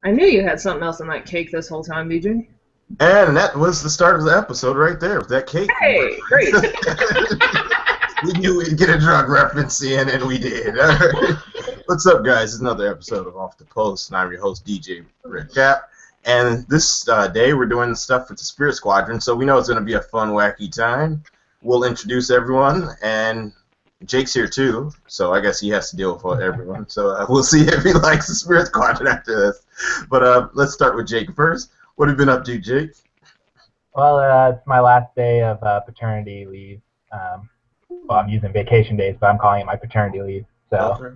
I knew you had something else in that cake this whole time, BJ. And that was the start of the episode right there with that cake Hey, great. We knew we'd get a drug reference in, and we did. All right. What's up, guys? It's another episode of Off the Post, and I'm your host, DJ Redcap. And this day, we're doing stuff with the Spirit Squadron, so we know it's going to be a fun, wacky time. We'll introduce everyone, and Jake's here too, so I guess he has to deal with everyone. So we'll see if he likes the Spirit Squadron after this. But let's start with Jake first. What have you been up to, Jake? Well, it's my last day of paternity leave. Well, I'm using vacation days, but I'm calling it my paternity leave. So,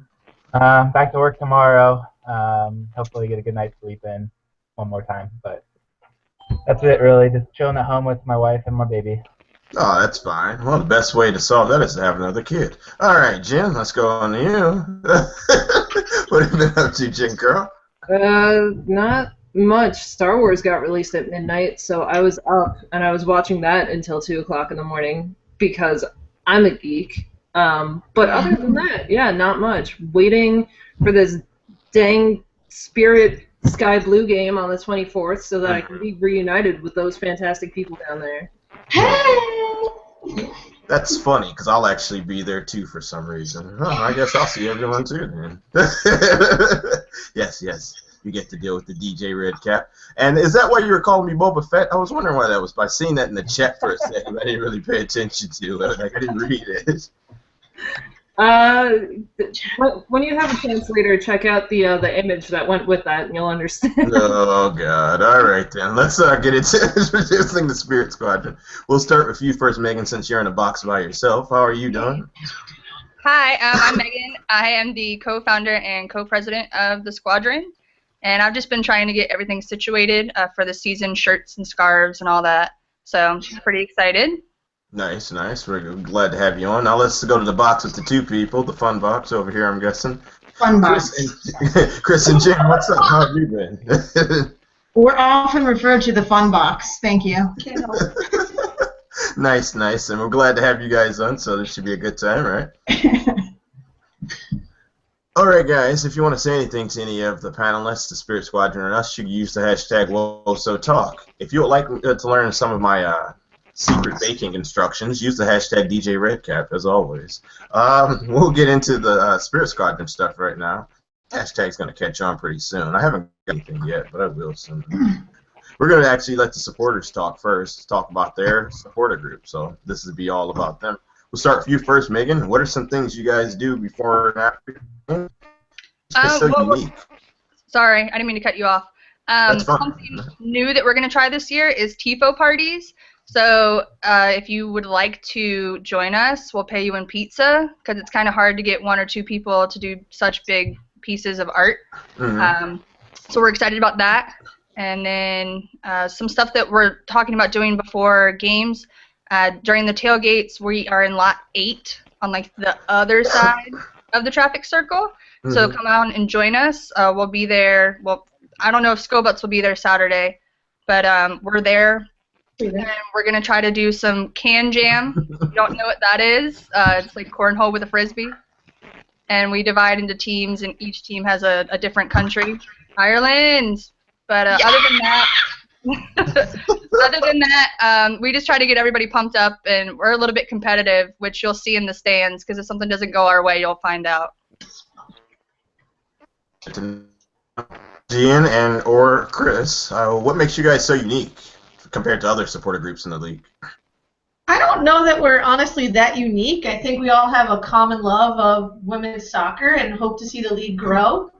back to work tomorrow. Hopefully get a good night's sleep in one more time. But that's it, really. Just chilling at home with my wife and my baby. Oh, that's fine. Well, the best way to solve that is to have another kid. All right, Jim, let's go on to you. What have you been up to, Jim Girl? Not much. Star Wars got released at midnight, so I was up and I was watching that until 2 o'clock in the morning because I'm a geek. But other than that, yeah, not much. Waiting for this dang Spirit Sky Blue game on the 24th so that I can be reunited with those fantastic people down there. That's funny, because I'll actually be there too for some reason. Oh, I guess I'll see everyone too then. Yes, you get to deal with the DJ Redcap. And is that why you were calling me Boba Fett? I was wondering why that was. By seeing that in the chat for a second, I didn't really pay attention to it. Like, I didn't read it. When you have a chance later, check out the image that went with that, and you'll understand. Oh, God. All right, then. Let's get into introducing the Spirit Squadron. We'll start with you first, Megan, since you're in a box by yourself. How are you doing? Hi, I'm Megan. I am the co-founder and co-president of the Squadron, and I've just been trying to get everything situated for the season, shirts and scarves and all that, so I'm pretty excited. Nice. We're glad to have you on. Now let's go to the box with the two people, the fun box over here, I'm guessing. Fun box. Chris and Jim, what's up? How have you been? We're often referred to the fun box. Thank you. Nice. And we're glad to have you guys on, so this should be a good time, right? All right, guys, if you want to say anything to any of the panelists, the Spirit Squadron, or us, you can use the hashtag WoSoTalk. If you would like to learn some of my secret baking instructions, use the hashtag DJ Redcap, as always. We'll get into the Spirit Squadron stuff right now. Hashtag's going to catch on pretty soon. I haven't got anything yet, but I will soon. We're going to actually let the supporters talk first, talk about their supporter group. So this will be all about them. We'll start with you first, Megan. What are some things you guys do before and after? It's so unique. Sorry, I didn't mean to cut you off. Something new that we're going to try this year is TIFO parties. So if you would like to join us, we'll pay you in pizza because it's kind of hard to get one or two people to do such big pieces of art. So we're excited about that. And then some stuff that we're talking about doing before games. During the tailgates, we are in lot 8 on like the other side of the traffic circle. So come out and join us. We'll be there. Well, I don't know if Scobutz will be there Saturday, but we're there. And we're going to try to do some can jam. If you don't know what that is, it's like cornhole with a frisbee. And we divide into teams, and each team has a different country. Ireland! But other than that, we just try to get everybody pumped up, and we're a little bit competitive, which you'll see in the stands, because if something doesn't go our way, you'll find out. Gian and or Chris, what makes you guys so unique compared to other supporter groups in the league? I don't know that we're honestly that unique. I think we all have a common love of women's soccer and hope to see the league grow.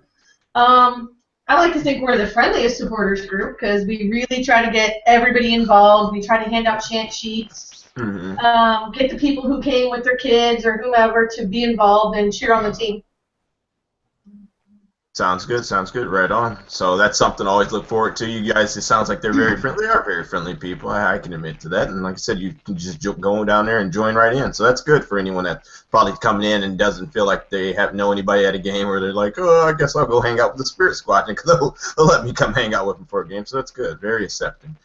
I like to think we're the friendliest supporters group because we really try to get everybody involved. We try to hand out chant sheets, get the people who came with their kids or whomever to be involved and cheer on the team. Sounds good, right on. So that's something to always look forward to. You guys, it sounds like they're very friendly. They are very friendly people. I can admit to that. And like I said, you can just go down there and join right in. So that's good for anyone that's probably coming in and doesn't feel like they know anybody at a game, or they're like, oh, I guess I'll go hang out with the Spirit Squadron because they'll let me come hang out with them for a game. So that's good. Very accepting.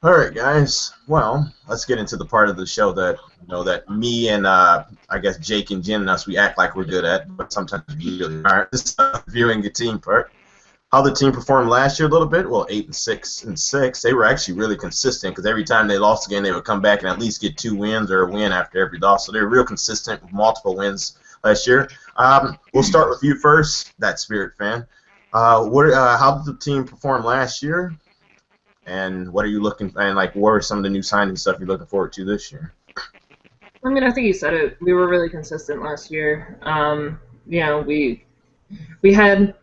All right, guys. Well, let's get into the part of the show that that me and I guess Jake and Jen and us, we act like we're good at, but sometimes we really aren't. This is the viewing the team part. how the team performed last year a little bit. Well, 8-6-6. They were actually really consistent because every time they lost a game, they would come back and at least get 2 wins or a win after every loss. So they were real consistent with multiple wins last year. We'll start with you first, that Spirit fan. How did the team perform last year? And what are you looking and like? What are some of the new signings stuff you're looking forward to this year? I mean, I think you said it. We were really consistent last year. You know, we had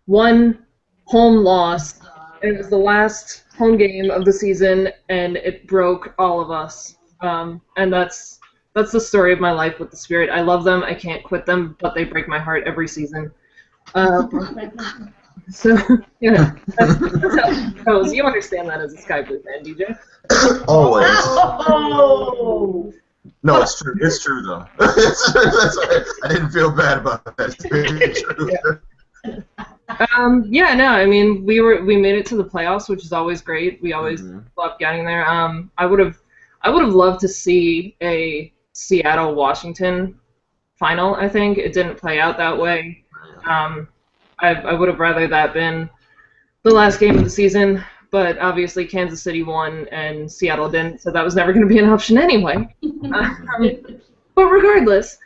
one home loss. It was the last home game of the season, and it broke all of us. And that's the story of my life with the Spirit. I love them. I can't quit them, but they break my heart every season. So, you know, that's how it goes. You understand that as a Sky Blue fan, DJ. Always. Oh! No, it's true. It's true, though. It's true. I didn't feel bad about that. It's very true. Yeah, no, I mean, we made it to the playoffs, which is always great. We always love getting there. I would have loved to see a Seattle-Washington final. I think it didn't play out that way. I would have rather that been the last game of the season, but obviously Kansas City won and Seattle didn't, so that was never going to be an option anyway. But regardless,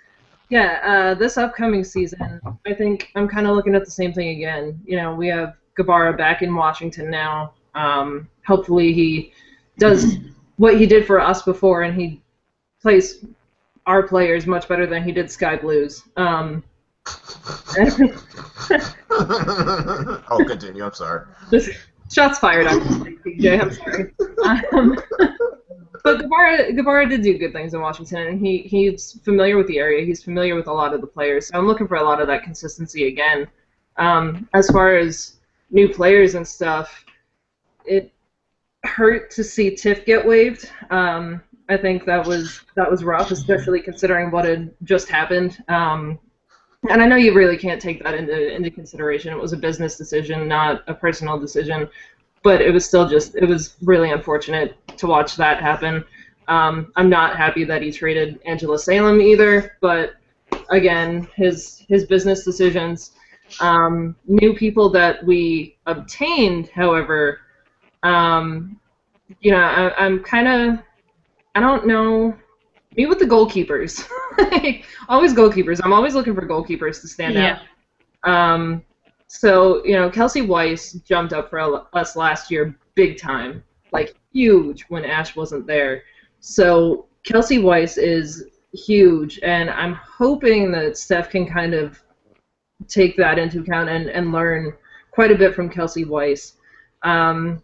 yeah, this upcoming season, I think I'm kind of looking at the same thing again. You know, we have Gabara back in Washington now. Hopefully he does what he did for us before, and he plays our players much better than he did Sky Blues. Oh, continue. I'm sorry. Shots fired on PJ. I'm sorry. But Gabara did do good things in Washington, and he's familiar with the area. He's familiar with a lot of the players. So I'm looking for a lot of that consistency again. As far as new players and stuff, it hurt to see Tiff get waived. I think that was rough, especially considering what had just happened. And I know you really can't take that into consideration. It was a business decision, not a personal decision. But it was still it was really unfortunate to watch that happen. I'm not happy that he traded Angela Salem either, but again, his business decisions. New people that we obtained, however, you know, I'm kind of, I don't know. Me with the goalkeepers. Always goalkeepers. I'm always looking for goalkeepers to stand out. So, you know, Kelsey Weiss jumped up for us last year big time. Like, huge when Ash wasn't there. So, Kelsey Weiss is huge, and I'm hoping that Steph can kind of take that into account and learn quite a bit from Kelsey Weiss. Farku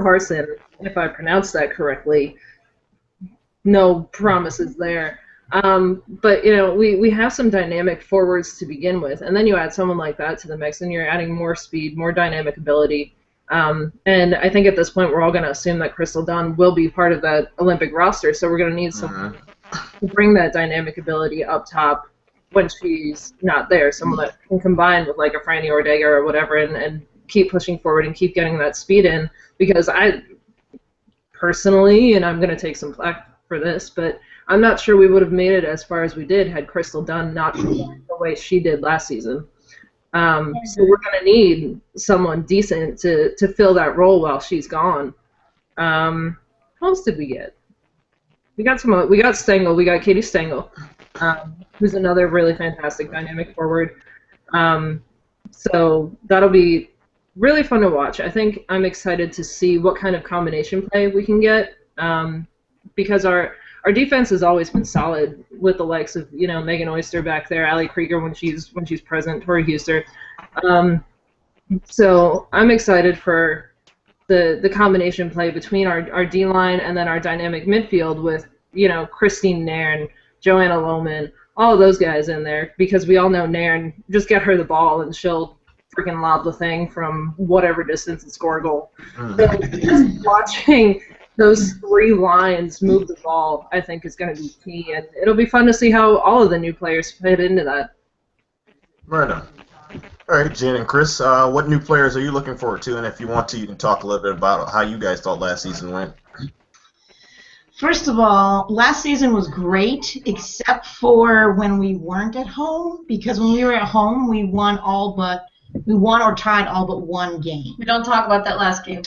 Harson, if I pronounced that correctly, no promises there. But, you know, we have some dynamic forwards to begin with, and then you add someone like that to the mix, and you're adding more speed, more dynamic ability. And I think at this point we're all going to assume that Crystal Dunn will be part of that Olympic roster, so we're going to need someone to bring that dynamic ability up top when she's not there, someone that can combine with like a Franny Ortega or whatever and keep pushing forward and keep getting that speed in, because I personally, and I'm going to take some flack for this, but I'm not sure we would have made it as far as we did had Crystal Dunn not performed the way she did last season. So we're going to need someone decent to fill that role while she's gone. Who else did we get? We got Stengel. We got Katie Stengel, who's another really fantastic dynamic forward. So that'll be really fun to watch. I think I'm excited to see what kind of combination play we can get, because our defense has always been solid with the likes of, you know, Megan Oyster back there, Allie Krieger when she's present, Tori Huster. So I'm excited for the combination play between our D-line and then our dynamic midfield with, you know, Christine Nairn, Joanna Lohman, all of those guys in there, because we all know Nairn, just get her the ball and she'll freaking lob the thing from whatever distance and score a goal. So just watching those three lines move the ball, I think, is going to be key, and it'll be fun to see how all of the new players fit into that. Right on. All right, Jen and Chris, what new players are you looking forward to? And if you want to, you can talk a little bit about how you guys thought last season went. First of all, last season was great, except for when we weren't at home, because when we were at home, we won all but We won or tied all but one game. We don't talk about that last game.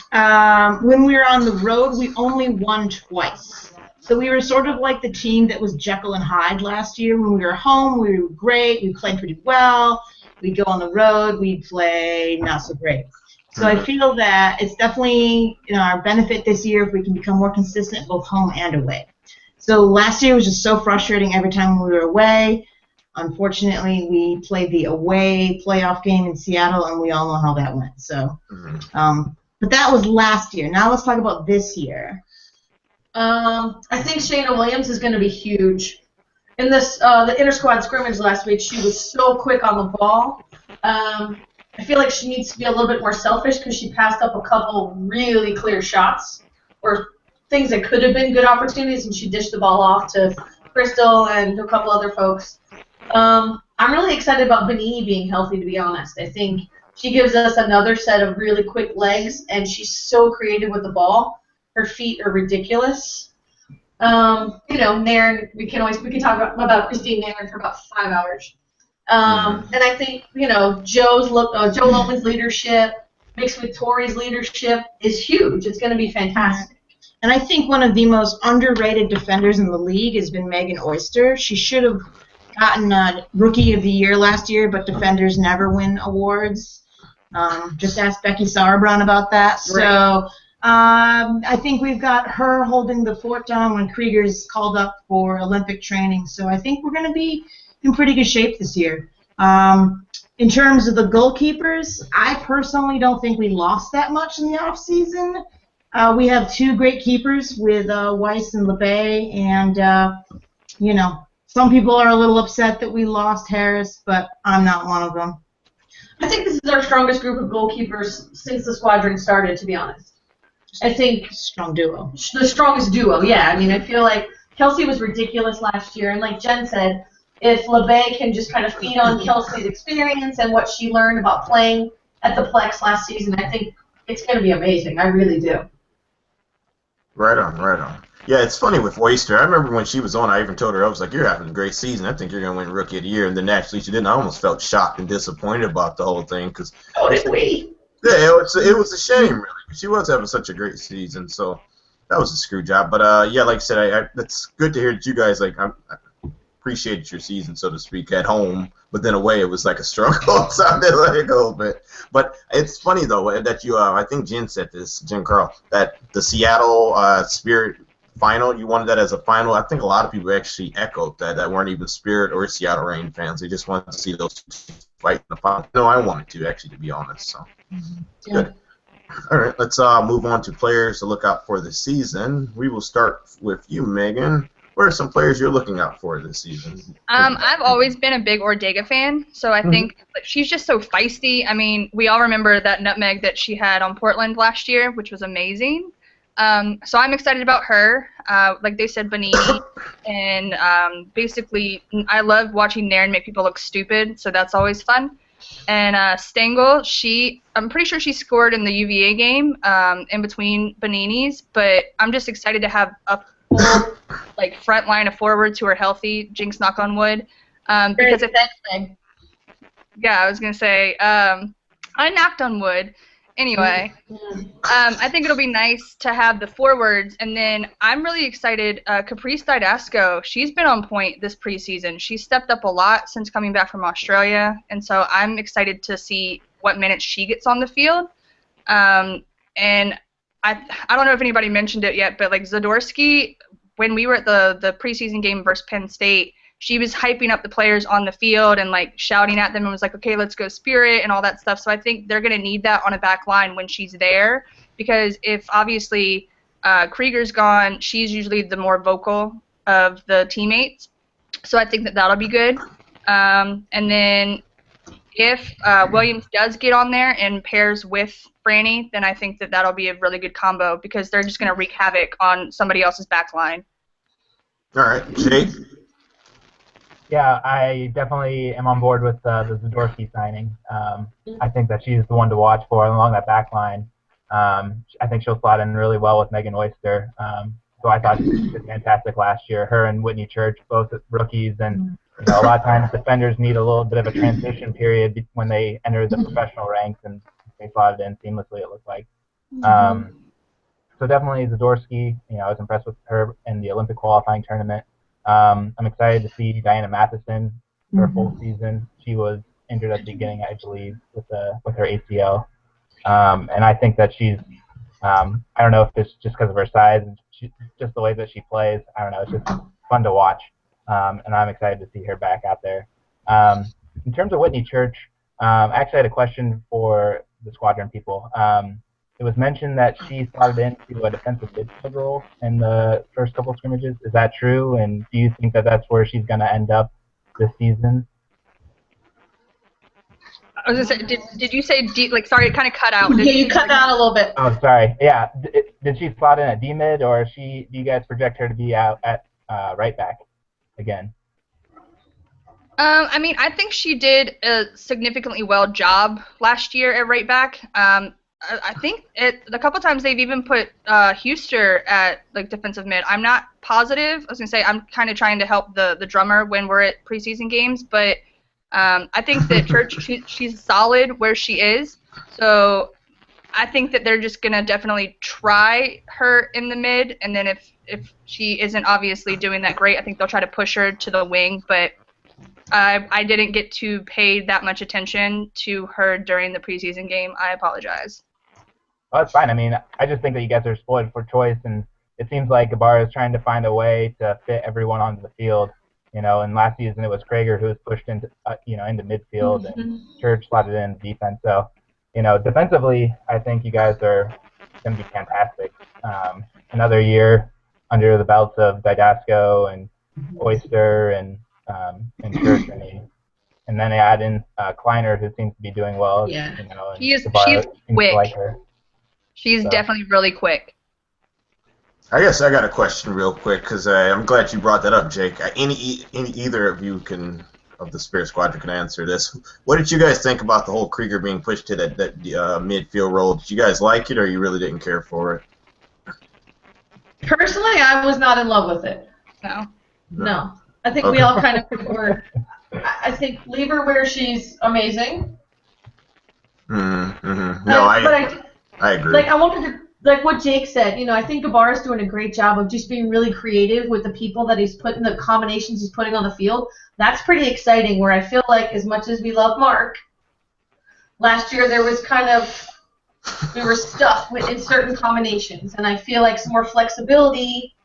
When we were on the road, we only won twice. So we were sort of like the team that was Jekyll and Hyde last year. When we were home, we were great. We played pretty well. We'd go on the road. We'd play not so great. So I feel that it's definitely our benefit this year if we can become more consistent both home and away. So last year was just so frustrating every time we were away. Unfortunately, we played the away playoff game in Seattle, and we all know how that went. So, but that was last year. Now let's talk about this year. I think Shayna Williams is going to be huge. In this the inter-squad scrimmage last week, she was so quick on the ball. I feel like she needs to be a little bit more selfish because she passed up a couple really clear shots or things that could have been good opportunities, and she dished the ball off to Crystal and a couple other folks. I'm really excited about Benini being healthy, to be honest. I think she gives us another set of really quick legs, and she's so creative with the ball. Her feet are ridiculous. Nairn, we can talk about Christine Nairn for about 5 hours. And I think, Joe Loman's leadership mixed with Tori's leadership is huge. It's going to be fantastic. And I think one of the most underrated defenders in the league has been Megan Oyster. She should have gotten Rookie of the Year last year, but defenders never win awards. Just ask Becky Sauerbrunn about that. Right. So I think we've got her holding the fort down when Krieger's called up for Olympic training. So I think we're going to be in pretty good shape this year. In terms of the goalkeepers, I personally don't think we lost that much in the offseason. We have two great keepers with Weiss and LeBay, and, some people are a little upset that we lost Harris, but I'm not one of them. I think this is our strongest group of goalkeepers since the squadron started, to be honest. I think strong duo. The strongest duo, yeah. I mean, I feel like Kelsey was ridiculous last year, and like Jen said, if LeBay can just kind of feed on Kelsey's experience and what she learned about playing at the Plex last season, I think it's going to be amazing. I really do. Right on, right on. Yeah, it's funny with Oyster. I remember when she was on, I even told her, I was like, you're having a great season. I think you're going to win Rookie of the Year. And then actually she didn't. I almost felt shocked and disappointed about the whole thing. Oh, did we? Yeah, it was a shame, really. She was having such a great season, so that was a screw job. But, yeah, like I said, it's good to hear that you guys, I appreciated your season, so to speak, at home. But then away, it was like a struggle. It sounded like a little bit. But it's funny, though, that you, I think Jen said this, Jen Carl, that the Seattle Spirit final, you wanted that as a final. I think a lot of people actually echoed that weren't even Spirit or Seattle Reign fans. They just wanted to see those fight in the final. No, I wanted to, actually, to be honest. So, good. All right, let's move on to players to look out for this season. We will start with you, Megan. What are some players you're looking out for this season? I've always been a big Ortega fan, so I think she's just so feisty. I mean, we all remember that nutmeg that she had on Portland last year, which was amazing. So I'm excited about her. Like they said, Benini. And basically, I love watching Nairn make people look stupid, so that's always fun. And Stengel, I'm pretty sure she scored in the UVA game in between Benini's, but I'm just excited to have a full front line of forwards who are healthy. Jinx, knock on wood. Because I was gonna say I knocked on wood. Anyway, I think it'll be nice to have the forwards, and then I'm really excited. Caprice Didasco, she's been on point this preseason. She's stepped up a lot since coming back from Australia, and so I'm excited to see what minutes she gets on the field. And I don't know if anybody mentioned it yet, but Zadorsky, when we were at the preseason game versus Penn State, she was hyping up the players on the field and shouting at them and was like, okay, let's go Spirit and all that stuff. So I think they're going to need that on a back line when she's there, because if obviously Krieger's gone, she's usually the more vocal of the teammates. So I think that'll be good. And then if Williams does get on there and pairs with Franny, then I think that'll be a really good combo, because they're just going to wreak havoc on somebody else's back line. All right, Jake? Yeah, I definitely am on board with the Zadorsky signing. I think that she's the one to watch for along that back line. I think she'll slot in really well with Megan Oyster. So I thought she did fantastic last year. Her and Whitney Church, both rookies, and You know, a lot of times defenders need a little bit of a transition period when they enter the professional ranks, and they slotted in seamlessly, it looked like. So definitely Zadorsky, you know, I was impressed with her in the Olympic qualifying tournament. I'm excited to see Diana Matheson for a full season. She was injured at the beginning, I believe, with her ACL. And I think that she's, I don't know if it's just because of her size and just the way that she plays. I don't know. It's just fun to watch. And I'm excited to see her back out there. In terms of Whitney Church, I actually had a question for the squadron people. It was mentioned that she slotted into a defensive midfield role in the first couple scrimmages. Is that true? And do you think that that's where she's going to end up this season? I was gonna say, did you say like? Sorry, it kind of cut out. Yeah, you cut out a little bit. Oh, sorry. Yeah, did she slot in at D mid, or do you guys project her to be out at right back again? I mean, I think she did a significantly well job last year at right back. I think a couple times they've even put Huster at like defensive mid. I'm not positive. I was gonna say I'm kind of trying to help the drummer when we're at preseason games, but I think that Church she's solid where she is. So I think that they're just gonna definitely try her in the mid, and then if she isn't obviously doing that great, I think they'll try to push her to the wing. But I didn't get to pay that much attention to her during the preseason game. I apologize. Oh, that's fine. I mean, I just think that you guys are spoiled for choice, and it seems like Ibarra is trying to find a way to fit everyone onto the field. You know, and last season it was Krager who was pushed into, into midfield, and Church slotted in defense. So, you know, defensively, I think you guys are going to be fantastic. Another year under the belts of Didasco and Oyster and Church, and then they add in Kleiner, who seems to be doing well. Yeah, you know, and she's quick. Like her. She's definitely really quick. I guess I got a question real quick because I'm glad you brought that up, Jake. Either of you of the Spirit Squadron can answer this. What did you guys think about the whole Krieger being pushed to that midfield role? Did you guys like it, or you really didn't care for it? Personally, I was not in love with it. No. I think we all kind of were. I think leave her where she's amazing. No, I agree. Like I wanted to, like what Jake said. You know, I think Ibarra's doing a great job of just being really creative with the people that he's putting, the combinations he's putting on the field. That's pretty exciting. Where I feel like, as much as we love Mark, last year there was kind of we were stuck in certain combinations, and I feel like some more flexibility.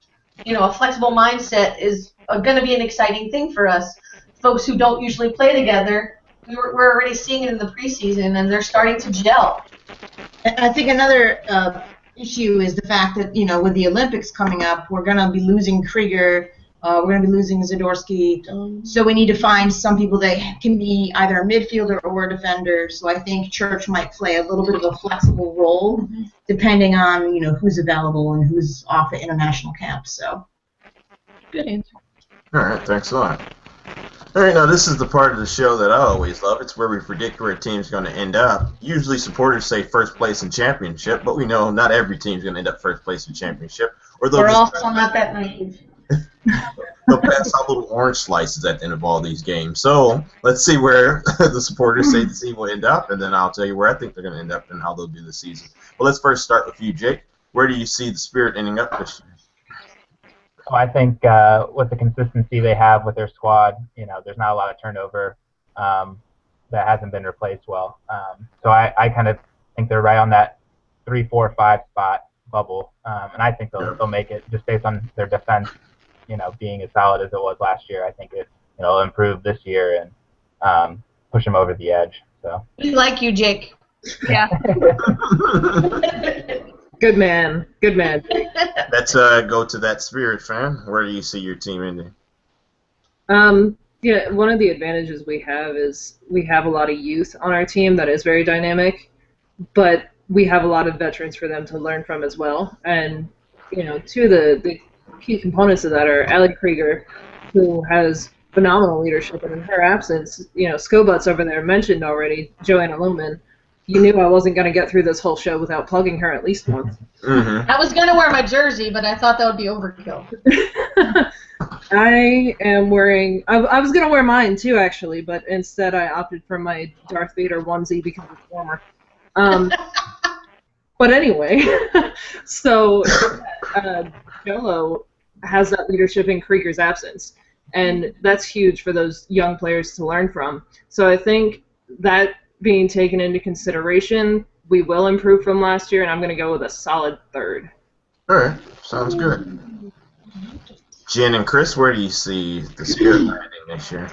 You know, a flexible mindset is going to be an exciting thing for us. Folks who don't usually play together, we're already seeing it in the preseason, and they're starting to gel. I think another issue is the fact that, you know, with the Olympics coming up, we're going to be losing Krieger, we're going to be losing Zadorsky, so we need to find some people that can be either a midfielder or a defender. So I think Church might play a little bit of a flexible role, depending on, you know, who's available and who's off at international camp. So, good answer. All right, thanks a lot. All right, now this is the part of the show that I always love. It's where we predict where a team's going to end up. Usually supporters say first place in championship, but we know not every team's going to end up first place in championship. Or we're also not that naive. They'll pass out little orange slices at the end of all these games. So let's see where the supporters say the team will end up, and then I'll tell you where I think they're going to end up and how they'll do this season. Well, let's first start with you, Jake. Where do you see the Spirit ending up this year? Well, I think with the consistency they have with their squad, you know, there's not a lot of turnover that hasn't been replaced well. So I kind of think they're right on that 3, 4, 5 spot bubble, and I think they'll make it just based on their defense, you know, being as solid as it was last year. I think it'll improve this year and push them over the edge. So we like you, Jake. Yeah. Good man. Good man. Let's go to that Spirit fan. Where do you see your team ending? Yeah, one of the advantages we have is we have a lot of youth on our team that is very dynamic, but we have a lot of veterans for them to learn from as well. And, you know, two of the key components of that are Allie Krieger, who has phenomenal leadership, and in her absence, you know, Skobut's over there mentioned already, Joanna Lohman. You knew I wasn't going to get through this whole show without plugging her at least once. I was going to wear my jersey, but I thought that would be overkill. I am wearing. I was gonna wear mine too, actually, but instead I opted for my Darth Vader onesie because it's warmer. But anyway, so Jolo has that leadership in Krieger's absence, and that's huge for those young players to learn from. So I think that being taken into consideration, we will improve from last year, and I'm going to go with a solid third. All right, sounds good. Jen and Chris, where do you see the Spirit landing this year?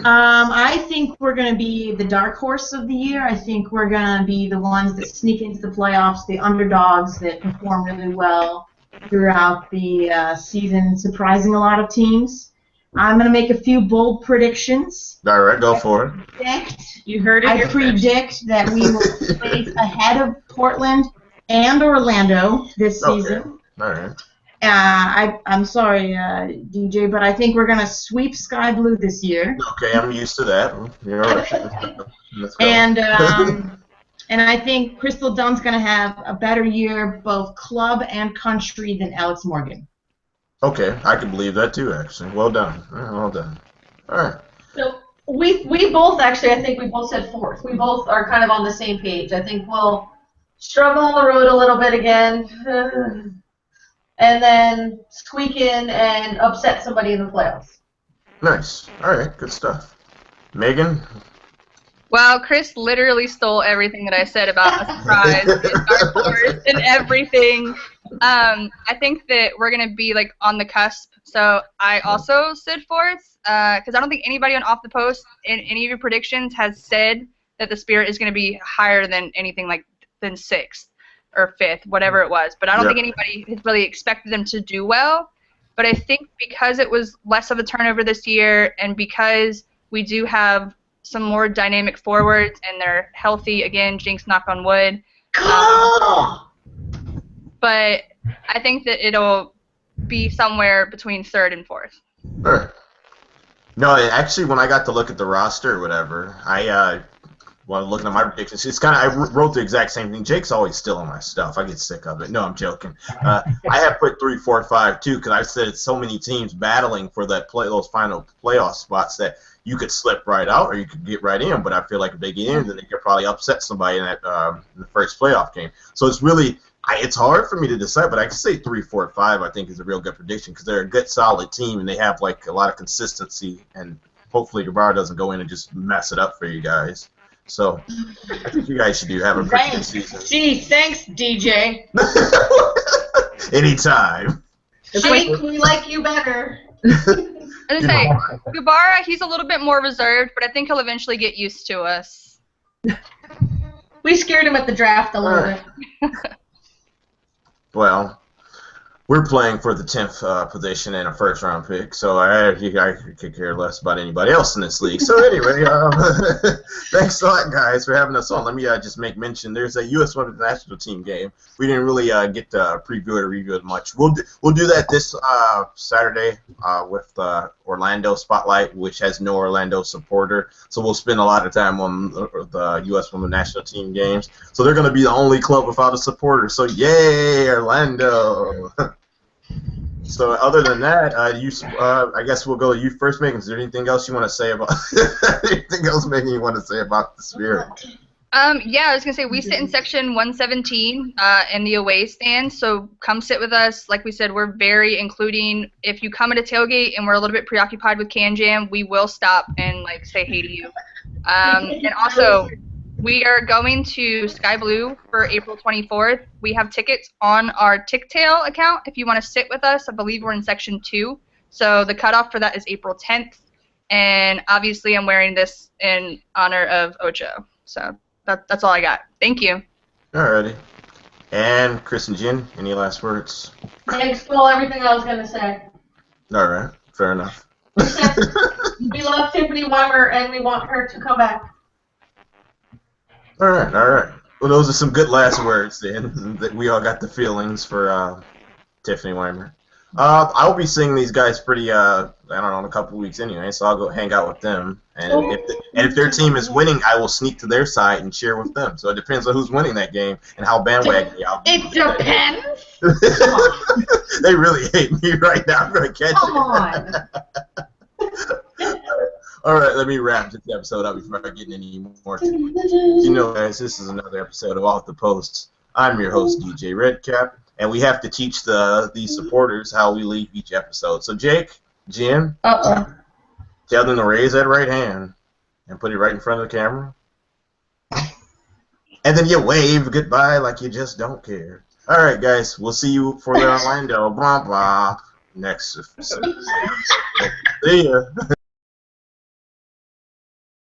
I think we're going to be the dark horse of the year. I think we're going to be the ones that sneak into the playoffs, the underdogs that perform really well throughout the season, surprising a lot of teams. I'm going to make a few bold predictions. All right, go for it. You heard it. I predict that we will place ahead of Portland and Orlando this season. All right. I'm sorry, DJ, but I think we're going to sweep Sky Blue this year. Okay, I'm used to that. You're all right. Let's go. And I think Crystal Dunn's going to have a better year, both club and country, than Alex Morgan. Okay, I can believe that too, actually. Well done. Well done. All right. So we both, actually, I think we both said fourth. We both are kind of on the same page. I think we'll struggle on the road a little bit again. And then squeak in and upset somebody in the playoffs. Nice. All right, good stuff. Megan? Well, Chris literally stole everything that I said about a surprise and Dark Horse and everything. I think that we're going to be like on the cusp. So I also said fourth because I don't think anybody on Off the Post in any of your predictions has said that the Spirit is going to be higher than anything like than sixth or fifth, whatever it was. But I don't think anybody has really expected them to do well. But I think because it was less of a turnover this year and because we do have some more dynamic forwards and they're healthy, again, Jinx, knock on wood. But I think that it'll be somewhere between third and fourth. Sure. No, actually, when I got to look at the roster or whatever, while looking at my predictions, it's kind of, I wrote the exact same thing. Jake's always stealing my stuff. I get sick of it. No, I'm joking. I have put 3, 4, 5 too because I said it's so many teams battling for those final playoff spots that you could slip right out or you could get right in. But I feel like if they get in, then they could probably upset somebody in that in the first playoff game. So it's really it's hard for me to decide. But I can say 3, 4, 5. I think is a real good prediction because they're a good, solid team and they have like a lot of consistency. And hopefully Guevara doesn't go in and just mess it up for you guys. So I think you guys should have a pretty good season. Gee, thanks, DJ. Anytime. Jake, we like you better. I was say, Guevara, he's a little bit more reserved, but I think he'll eventually get used to us. We scared him at the draft a little bit. Well, we're playing for the 10th position and a first-round pick, so I could care less about anybody else in this league. So anyway, thanks a lot, guys, for having us on. Let me just make mention. There's a U.S. Women's National Team game. We didn't really get to preview it or review it much. We'll do that this Saturday with Orlando Spotlight, which has no Orlando supporter. So we'll spend a lot of time on the U.S. Women's National Team games. So they're going to be the only club without a supporter. So yay, Orlando! So other than that, I guess we'll go to you first, Megan. Is there anything else you want to say about anything else, Megan, you want to say about the Spirit? Yeah, I was gonna say we sit in section 117 in the away stand. So come sit with us. Like we said, we're very including. If you come at a tailgate and we're a little bit preoccupied with Can Jam, we will stop and like say hey to you. And also, we are going to Sky Blue for April 24th. We have tickets on our Ticktail account if you want to sit with us. I believe we're in Section 2. So the cutoff for that is April 10th. And obviously I'm wearing this in honor of Ocho. So that's all I got. Thank you. Alrighty. And Chris and Jen, any last words? Thanks for everything I was going to say. Alright, fair enough. We love Tiffany Weimer and we want her to come back. All right. Well, those are some good last words then. That we all got the feelings for Tiffany Weimer. I'll be seeing these guys pretty, I don't know, in a couple of weeks anyway, so I'll go hang out with them. And if their team is winning, I will sneak to their side and cheer with them. So it depends on who's winning that game and how bandwagon I'll be. It depends. They really hate me right now. I'm going to catch Come on. All right, let me wrap this episode up before I get any more. You know, guys, this is another episode of Off the Post. I'm your host, DJ Redcap. And we have to teach these supporters how we leave each episode. So, Jake, Jim, tell them to raise that right hand and put it right in front of the camera. And then you wave goodbye like you just don't care. All right, guys, we'll see you for the Orlando blah blah next episode. See ya.